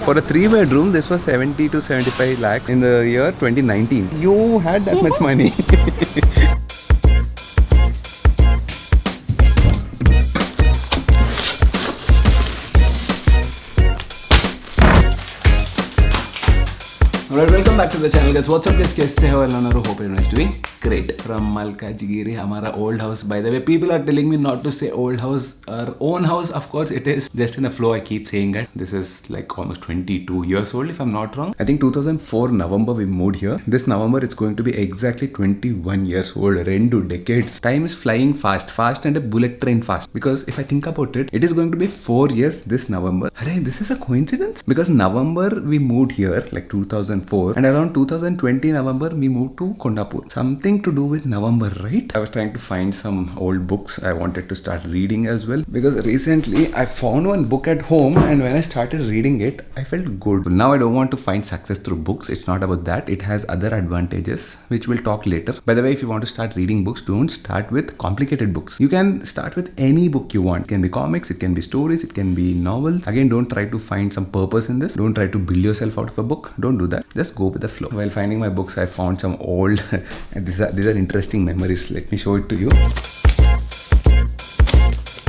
For a 3-bedroom, this was 70 to 75 lakhs in the year 2019. You had that much money. Alright, welcome back to the channel guys. What's up guys? कैसे हो? Hope everyone is doing great. From Malkajgiri, हमारा old house. By the way, people are telling me not to say old house. Our own house, of course it is. Just in the flow I keep saying it. This is like almost 22 years old if I'm not wrong. I think 2004 November we moved here. This November it's going to be exactly 21 years old. 2 decades. Time is flying fast and a bullet train fast. Because if I think about it, it is going to be 4 years this November. Arey, this is a coincidence? Because November we moved here like 2004 and around 2020 November we moved to Kondapur. Something to do with November, right? I was trying to find some old books I wanted to start reading as well, because recently I found one book at home and when I started reading it I felt good. Now I don't want to find success through books. It's not about that. It has other advantages which we'll talk later. By the way, if you want to start reading books, don't start with complicated books. You can start with any book you want. It can be comics, it can be stories, it can be novels. Again, don't try to find some purpose in this. Don't try to build yourself out of a book. Don't do that. Just go with the flow. While finding my books, I found some old these are interesting memories. Let me show it to you.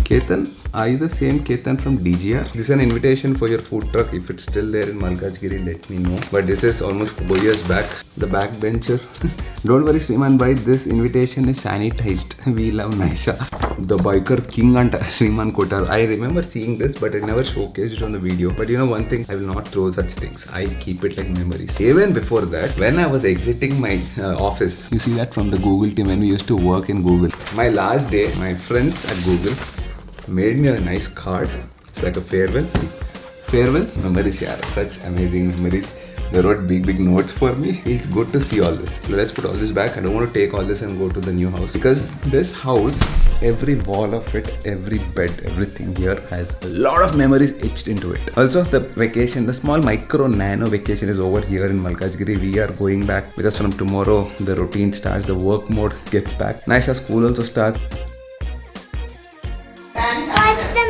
Ketan, are you the same Ketan from DGR? This is an invitation for your food truck. If it's still there in Malkajgiri, let me know. But this is almost 4 years back. The backbencher. Don't worry, Sriman bhai, this invitation is sanitized. We love Naisha. The biker king and Sriman Kotaru. I remember seeing this, but I never showcased it on the video. But you know one thing, I will not throw such things. I keep it like memories. Even before that, when I was exiting my office, you see that from the Google team when we used to work in Google. My last day, my friends at Google made me a nice card. It's like a farewell. Farewell memories, yaar. Such amazing memories. They wrote big notes for me. It's good to see all this. Let's put all this back. I don't want to take all this and go to the new house, because this house, every wall of it, every bed, everything here has a lot of memories etched into it. Also, the vacation, the small micro nano vacation is over here in Malkajgiri. We are going back because from tomorrow the routine starts. The work mode gets back. Naisha school also starts. What's the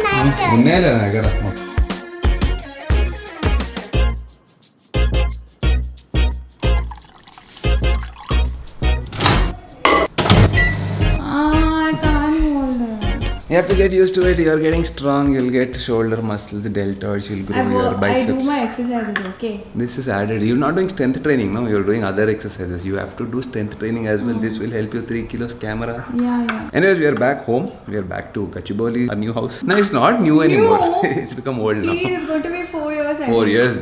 matter? You have to get used to it. You're getting strong. You'll get shoulder muscles, deltoids. You'll grow your biceps. I do my exercises, okay? This is added. You're not doing strength training, no? You're doing other exercises. You have to do strength training as well. This will help you 3 kilos camera. Yeah. Anyways, we are back home. We are back to Gachibowli, our new house. No, it's not new anymore. It's become old now. Please, it's going to be 4 years. 4 years.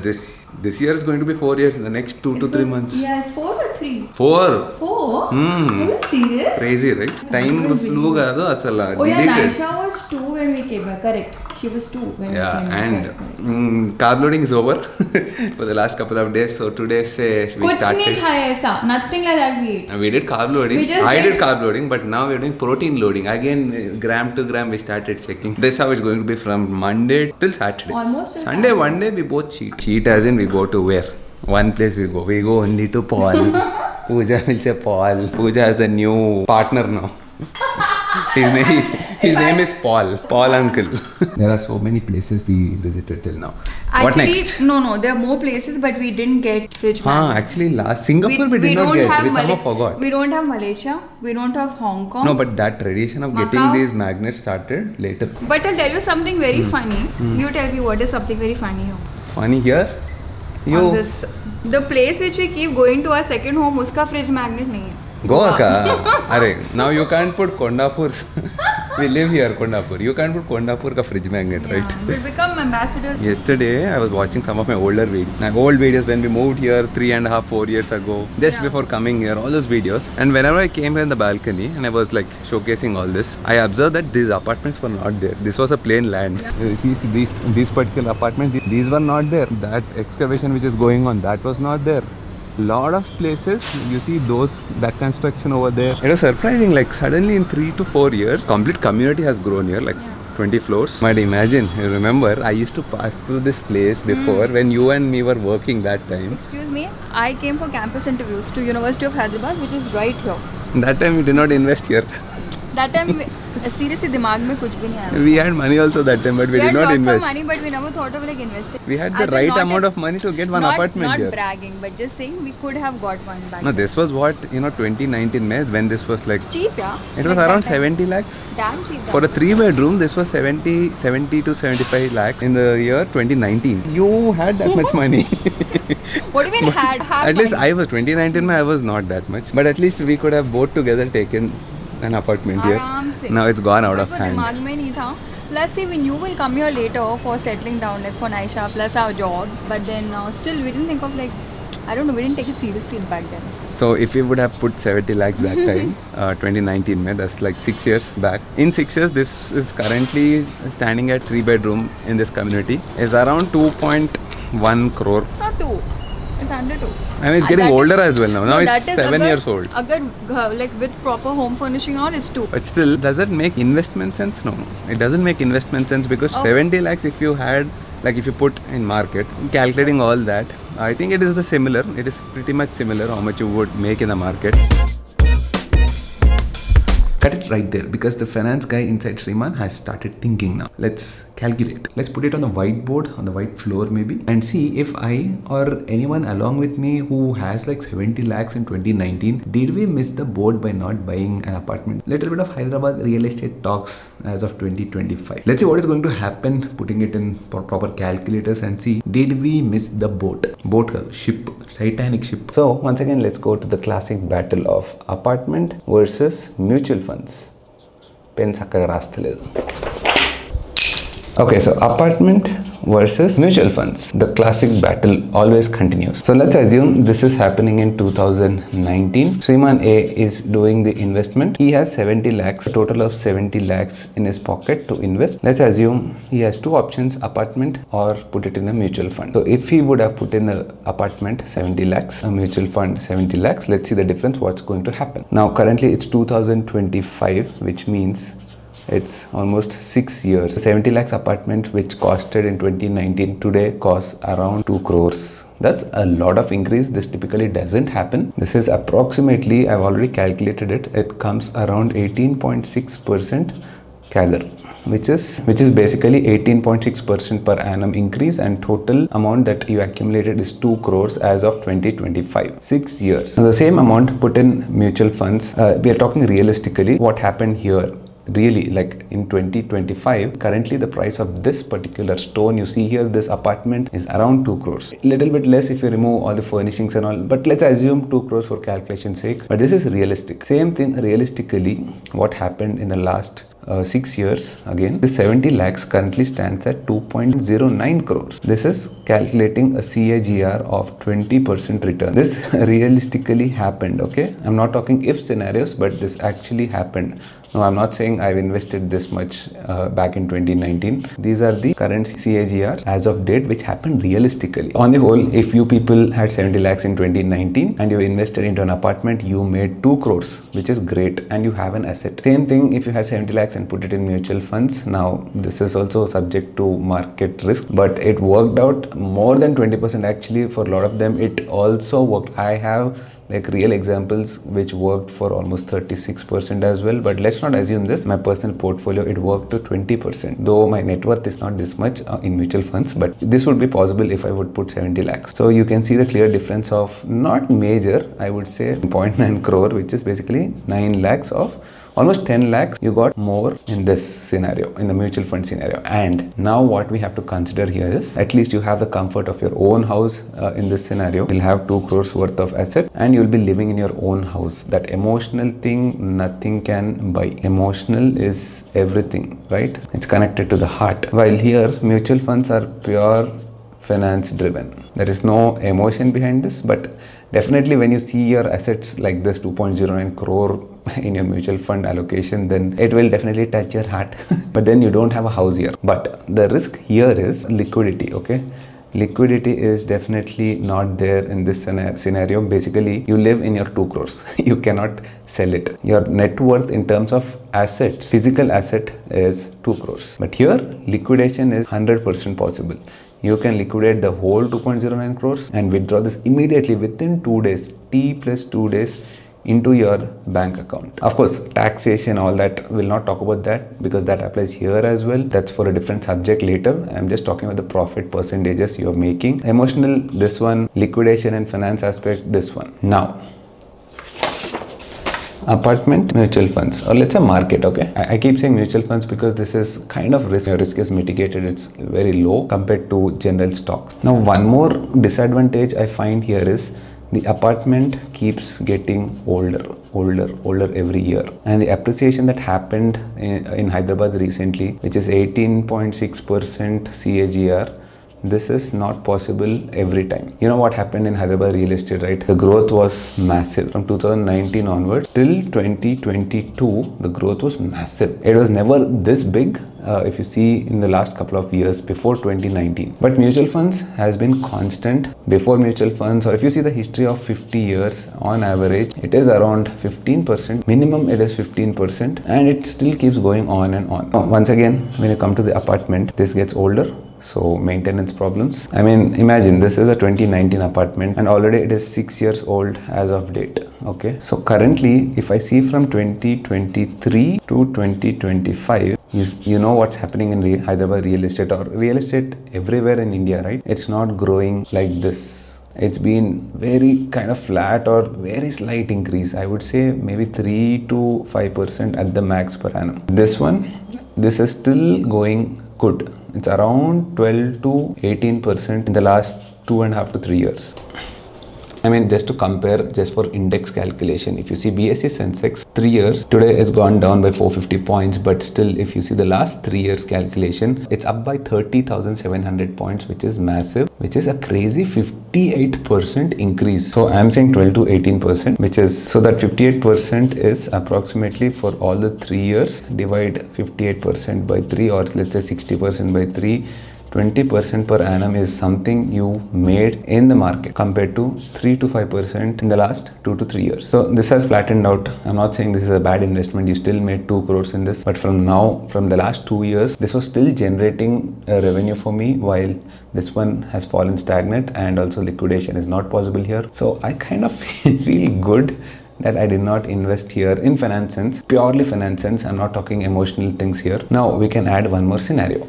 This year is going to be 4 years in the next 2 to 3 months. Yeah, 4 or 3? 4. 4? Are you serious? Crazy, right? Time flew gado asala. Oh yeah, Naisha was 2 when we came back. Correct. She was 2 when we came back. And carb loading is over for the last couple of days. So today we started. Nothing like that we ate. We did carb loading. I did carb loading, but now we're doing protein loading. Again, gram to gram we started checking. That's how it's going to be from Monday till Saturday. Almost. Sunday, one day we both cheat. Cheat as in we go to where? One place we go. We go only to Paul. Pooja will say Paul. Pooja has a new partner now. His name is Paul. Paul uncle. There are so many places we visited till now. Actually, what next? No, there are more places, but we didn't get fridge magnets. Actually, last Singapore we did not get. We somehow forgot. We don't have Malaysia. We don't have Hong Kong. No, but that tradition of getting these magnets started later. But I'll tell you something very funny. You tell me what is something very funny here. Funny here? The place which we keep going to our second home, uska fridge magnet nahi hai. Goa ka? Arey, now you can't put Kondapur. We live here, Kondapur. You can't put Kondapur ka fridge magnet, right? We'll become ambassadors. Yesterday, I was watching some of my older videos. My old videos when we moved here 3.5, 4 years ago. Just before coming here, all those videos. And whenever I came here in the balcony and I was like showcasing all this, I observed that these apartments were not there. This was a plain land. Yeah. See these particular apartments, these were not there. That excavation which is going on, that was not there. Lot of places you see that construction over there. It was surprising, like suddenly in 3 to 4 years complete community has grown here, like 20 floors. Might imagine, you remember I used to pass through this place before when you and me were working that time. Excuse me, I came for campus interviews to University of Hyderabad, which is right here. That time you did not invest here. That time, seriously, दिमाग में कुछ भी नहीं आया. We had money also that time, but we did not lots invest. of money, but we never thought of like investing. We had the As in right not amount a- of money to get one not, apartment not here. bragging, but just saying we could have got one back. No, this was what, 2019 May, when this was like, Cheap, yeah. it was Like around that time. 70 lakhs. Damn cheap. For a 3-bedroom, this was 70 to 75 lakhs in the year 2019. You had that much money. What do you mean had? At least I was 2019 May, I was not that much. But at least we could have both together taken an apartment here. आराम से. Now it's gone out of वो hand. दिमाग में नहीं था. Plus, see, when you will come here later for settling down, like for Naisha, plus our jobs, but then still we didn't think of like, I don't know, we didn't take it seriously back then. So if we would have put 70 lakhs that time, 2019 May, that's like 6 years back. In 6 years, this is currently standing at 3-bedroom in this community. Is around 2.1 crore. Not two. It's under two. I mean, it's getting That older is- as well now. Now No, it's that is 7 agar- years old. like with proper home furnishing and all, it's two. But still, does it make investment sense? No, it doesn't make investment sense because Oh. 70 lakhs if you had, like if you put in market, calculating all that, I think it is the similar. It is pretty much similar how much you would make in the market. Cut it right there because the finance guy inside Sriman has started thinking now. Let's calculate. Let's put it on the whiteboard, on the white floor maybe, and see if I or anyone along with me who has like 70 lakhs in 2019, did we miss the boat by not buying an apartment? Little bit of Hyderabad real estate talks as of 2025. Let's see what is going to happen, putting it in proper calculators and see, did we miss the boat? Boat, ship, Titanic ship. So once again, let's go to the classic battle of apartment versus mutual funds. Pen sakkaga rastaledu. Okay, so apartment versus mutual funds. The classic battle always continues. So let's assume this is happening in 2019. Sriman A is doing the investment. He has 70 lakhs, a total of 70 lakhs in his pocket to invest. Let's assume he has two options, apartment or put it in a mutual fund. So if he would have put in the apartment 70 lakhs, a mutual fund 70 lakhs, let's see the difference, what's going to happen. Now currently it's 2025, which means it's almost 6 years. 70 lakhs apartment which costed in 2019 today costs around 2 crores. That's a lot of increase. This typically doesn't happen. This is approximately, I've already calculated it, it comes around 18.6% CAGR, which is basically 18.6% per annum increase, and total amount that you accumulated is 2 crores as of 2025. 6 years. Now the same amount put in mutual funds. We are talking realistically what happened here. Really, like in 2025, currently the price of this particular stone you see here, this apartment, is around 2 crores. Little bit less if you remove all the furnishings and all, but let's assume 2 crores for calculation's sake. But this is realistic. Same thing realistically, what happened in the last 6 years. Again, this 70 lakhs currently stands at 2.09 crores. This is calculating a CAGR of 20% return. This realistically happened, okay? I'm not talking if scenarios, but this actually happened. No, I'm not saying I've invested this much back in 2019. These are the current CAGRs as of date, which happened realistically. On the whole, if you people had 70 lakhs in 2019 and you invested into an apartment, you made 2 crores, which is great, and you have an asset. Same thing if you had 70 lakhs and put it in mutual funds. Now, this is also subject to market risk, but it worked out more than 20% actually. For a lot of them, it also worked. I have like real examples which worked for almost 36% as well, but let's not assume this. My personal portfolio, it worked to 20%, though my net worth is not this much in mutual funds, but this would be possible if I would put 70 lakhs. So you can see the clear difference of, not major, I would say 0.9 crore, which is basically 9 lakhs of almost 10 lakhs you got more in this scenario, in the mutual fund scenario. And now what we have to consider here is, at least you have the comfort of your own house. In this scenario, you'll have 2 crores worth of asset and you'll be living in your own house. That emotional thing, nothing can buy. Emotional is everything, right? It's connected to the heart. While here, mutual funds are pure finance driven. There is no emotion behind this, but definitely when you see your assets like this 2.09 crore in your mutual fund allocation, then it will definitely touch your heart. But then you don't have a house here. But the risk here is liquidity, okay? Liquidity is definitely not there in this scenario. Basically, you live in your 2 crores. You cannot sell it. Your net worth in terms of assets, physical asset, is 2 crores. But here, liquidation is 100% possible. You can liquidate the whole 2.09 crores and withdraw this immediately within 2 days. T plus 2 days, into your bank account. Of course, taxation, all that, we'll not talk about that because that applies here as well. That's for a different subject later. I'm just talking about the profit percentages you're making. Emotional, this one. Liquidation and finance aspect, this one. Now, apartment, mutual funds, or let's say market. Okay, I keep saying mutual funds because this is kind of risk. Your risk is mitigated, it's very low compared to general stocks. Now, one more disadvantage I find here is the apartment keeps getting older every year, and the appreciation that happened in Hyderabad recently, which is 18.6% CAGR, this is not possible every time. You know what happened in Hyderabad real estate, right? The growth was massive from 2019 onwards till 2022. The growth was massive. It was never this big if you see in the last couple of years before 2019. But mutual funds has been constant. Before mutual funds, or if you see the history of 50 years, on average, it is around 15%. Minimum it is 15%, and it still keeps going on and on. Once again, when you come to the apartment, this gets older. So maintenance problems. I mean, imagine this is a 2019 apartment and already it is 6 years old as of date. Okay. So currently, if I see from 2023 to 2025, you know what's happening in Hyderabad real estate, or real estate everywhere in India, right? It's not growing like this. It's been very kind of flat or very slight increase. I would say maybe 3 to 5% at the max per annum. This is still going good. It's around 12 to 18% in the last 2.5 to 3 years. I mean, just to compare, just for index calculation, if you see BSE Sensex 3 years, today it's gone down by 450 points, but still if you see the last 3 years calculation, it's up by 30,700 points, which is massive, which is a crazy 58% increase. So I'm saying 12 to 18%, which is, so that 58% is approximately for all the 3 years, divide 58% by 3, or let's say 60% by 3, 20% per annum is something you made in the market compared to 3 to 5% in the last 2 to 3 years. So this has flattened out. I'm not saying this is a bad investment. You still made 2 crores in this, but from the last 2 years, this was still generating revenue for me, while this one has fallen stagnant, and also liquidation is not possible here. So I kind of feel good that I did not invest here in finance sense, purely finance sense. I'm not talking emotional things here. Now we can add one more scenario.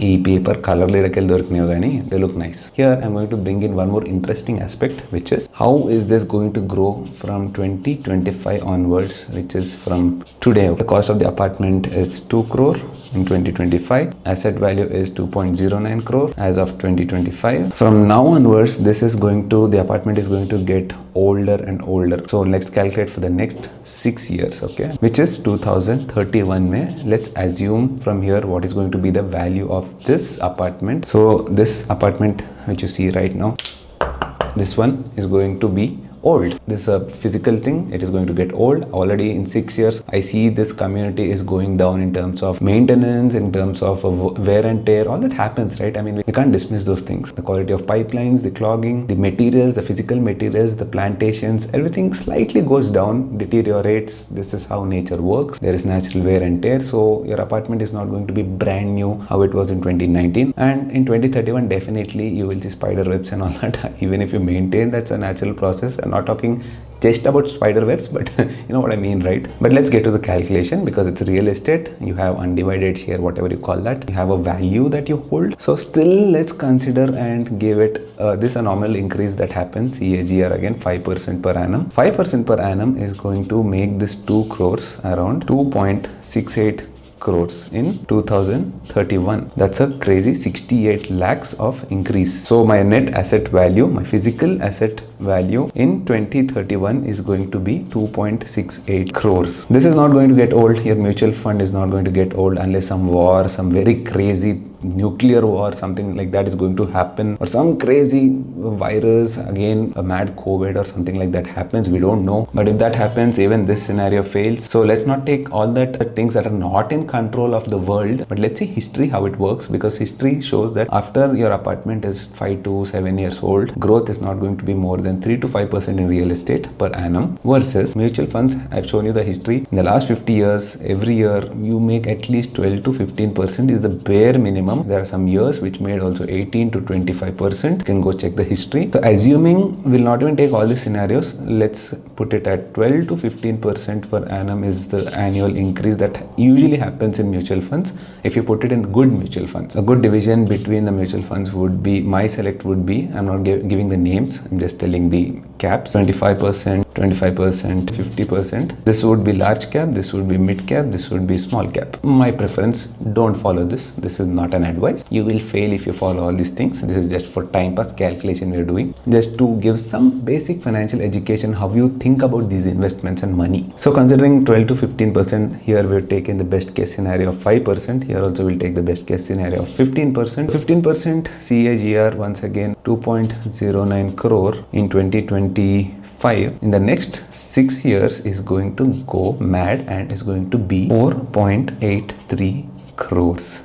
ఈ paper కలర్లు ఎడకెళ్ళి దొరికినాయో కానీ they look nice. Here I'm going to bring in one more interesting aspect, which is how is this going to grow from 2025 onwards, which is from today. The cost of the apartment is 2 crore in 2025. Asset value is 2.09 crore as of 2025. From now onwards, the apartment is going to get older and older. So let's calculate for the next 6 years, okay, which is 2031 May. Let's assume from here what is going to be the value of this apartment. So this apartment which you see right now, this one is going to be old. This is a physical thing. It is going to get old. Already in 6 years, I see this community is going down in terms of maintenance, in terms of wear and tear. All that happens, right? I mean, we can't dismiss those things. The quality of pipelines, the clogging, the materials, the physical materials, the plantations, everything slightly goes down, deteriorates. This is how nature works. There is natural wear and tear. So your apartment is not going to be brand new how it was in 2019. And in 2031, definitely you will see spider webs and all that. Even if you maintain, that's a natural process. I'm not talking just about spider webs, but you know what I mean, right? But let's get to the calculation, because it's real estate. You have undivided share, whatever you call that. You have a value that you hold. So still, let's consider and give it this a normal increase that happens. CAGR again 5% per annum. 5% per annum is going to make this 2 crores around 2.68 crores in 2031. That's a crazy 68 lakhs of increase. So my net asset value, my physical asset value in 2031 is going to be 2.68 crores. This is not going to get old. Your mutual fund is not going to get old unless some war, some very crazy nuclear war, something like that is going to happen, or some crazy virus, again a mad COVID or something like that happens. We don't know, but if that happens, even this scenario fails. So let's not take all that things that are not in control of the world, but let's see history, how it works, because history shows that after your apartment is 5 to 7 years old, growth is not going to be more than 3 to 5% in real estate per annum, versus mutual funds. I've shown you the history. In the last 50 years, every year you make at least 12 to 15% is the bare minimum. There are some years which made also 18 to 25%. You can go check the history. So assuming we'll not even take all these scenarios, let's put it at 12 to 15% per annum is the annual increase that usually happens in mutual funds if you put it in good mutual funds. A good division between the mutual funds would be, my select would be, I'm not giving the names, I'm just telling the caps, 25%, 25%, 50%. This would be large cap, this would be mid cap, this would be small cap. My preference, don't follow this. This is not an advice. You will fail if you follow all these things. This is just for time pass calculation we are doing. Just to give some basic financial education, how you think about these investments and money. So considering 12 to 15%, here we've taken the best case scenario of 5%. Here also we'll take the best case scenario of 15%. 15% CAGR, once again 2.09 crore in 2025. In the next 6 years is going to go mad and is going to be 4.83 crores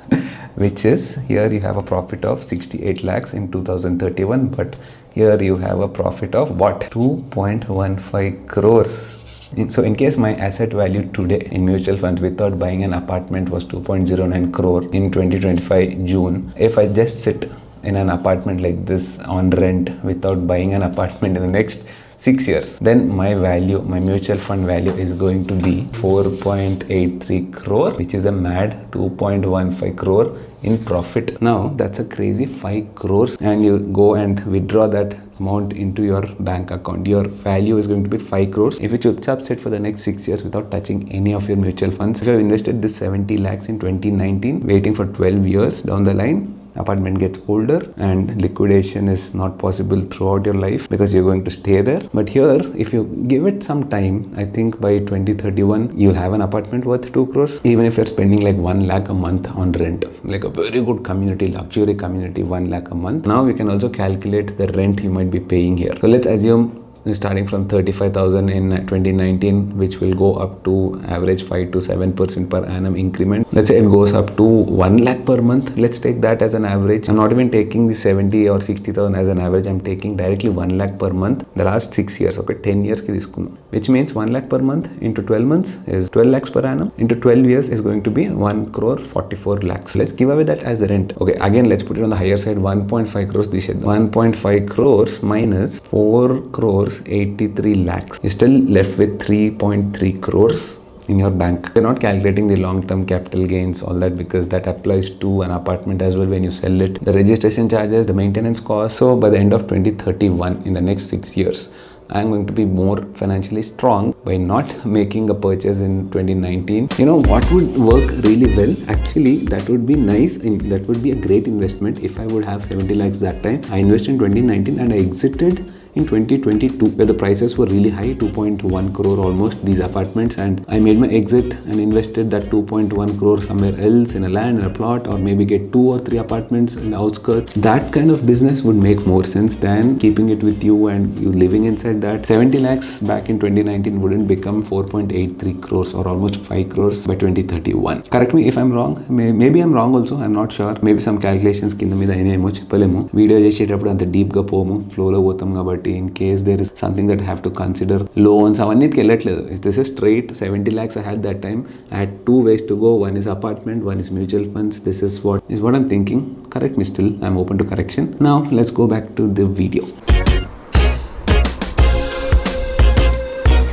which is, here you have a profit of 68 lakhs in 2031, but here you have a profit of what? 2.15 crores. So in case my asset value today in mutual funds without buying an apartment was 2.09 crore in 2025 June, if I just sit in an apartment like this on rent without buying an apartment in the next 6 years, then my value, my mutual fund value is going to be 4.83 crore, which is a mad 2.15 crore in profit. Now that's a crazy 5 crores, and you go and withdraw that amount into your bank account. Your value is going to be 5 crores if you chupchap sit for the next 6 years without touching any of your mutual funds. If you have invested this 70 lakhs in 2019, waiting for 12 years down the line, apartment gets older and liquidation is not possible throughout your life because you're going to stay there. But here, if you give it some time, I think by 2031 you'll have an apartment worth 2 crores, even if you're spending like 1 lakh a month on rent, like a very good community, luxury community, 1 lakh a month. Now we can also calculate the rent you might be paying here. So let's assume starting from 35,000 in 2019, which will go up to average 5 to 7% per annum increment. Let's say it goes up to 1 lakh per month. Let's take that as an average. I'm not even taking the 70 or 60,000 as an average. I'm taking directly 1 lakh per month. The last 6 years, okay, 10 years ki తీసుకుందాం, which means 1 lakh per month into 12 months is 12 lakhs per annum. Into 12 years is going to be 1 crore 44 lakhs. Let's give away that as rent. Okay, again, let's put it on the higher side. 1.5 crores. 1.5 crores minus 4 crores 83 lakhs. You're still left with 3.3 crores in your bank. You're not calculating the long-term capital gains, all that, because that applies to an apartment as well when you sell it. The registration charges, the maintenance costs. So by the end of 2031, in the next 6 years, I'm going to be more financially strong by not making a purchase in 2019. You know what would work really well? Actually, that would be nice and that would be a great investment if I would have 70 lakhs that time. I invested in 2019 and I exited in 2022 where the prices were really high, 2.1 crore almost, these apartments, and I made my exit and invested that 2.1 crore somewhere else in a land, in a plot, or maybe get 2 or 3 apartments in the outskirts. That kind of business would make more sense than keeping it with you and you living inside that. 70 lakhs back in 2019 wouldn't become 4.83 crores or almost 5 crores by 2031. Correct me if I'm wrong. Maybe I'm wrong also, I'm not sure. Maybe some calculations కింద మీద అయినాయేమో చెప్పలేము. Video చేసేటప్పుడు అంత డీప్గా పోము, ఫ్లోలో పోతాం కాబట్టి in case there is something that I have to consider, loans అవన్నిటికి వెళ్ళట్లేదు. This is straight 70 lakhs I had that time. I had 2 ways to go. One is apartment, one is mutual funds. This is what I'm thinking. Correct me still. I'm open to correction. Now let's go back to the video.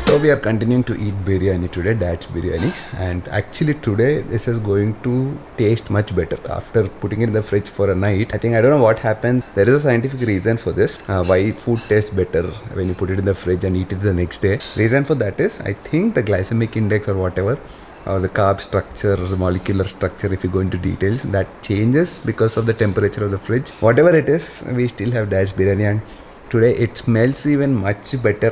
So we are continuing to eat biryani today, dad's biryani, and actually today this is going to taste much better after putting it in the fridge for a night. I think, I don't know what happens. There is a scientific reason for this, why food tastes better when you put it in the fridge and eat it the next day. Reason for that is, I think the glycemic index or whatever, or the carb structure, the molecular structure, if you go into details, that changes because of the temperature of the fridge. Whatever it is, we still have dad's biryani, and today it smells even much better.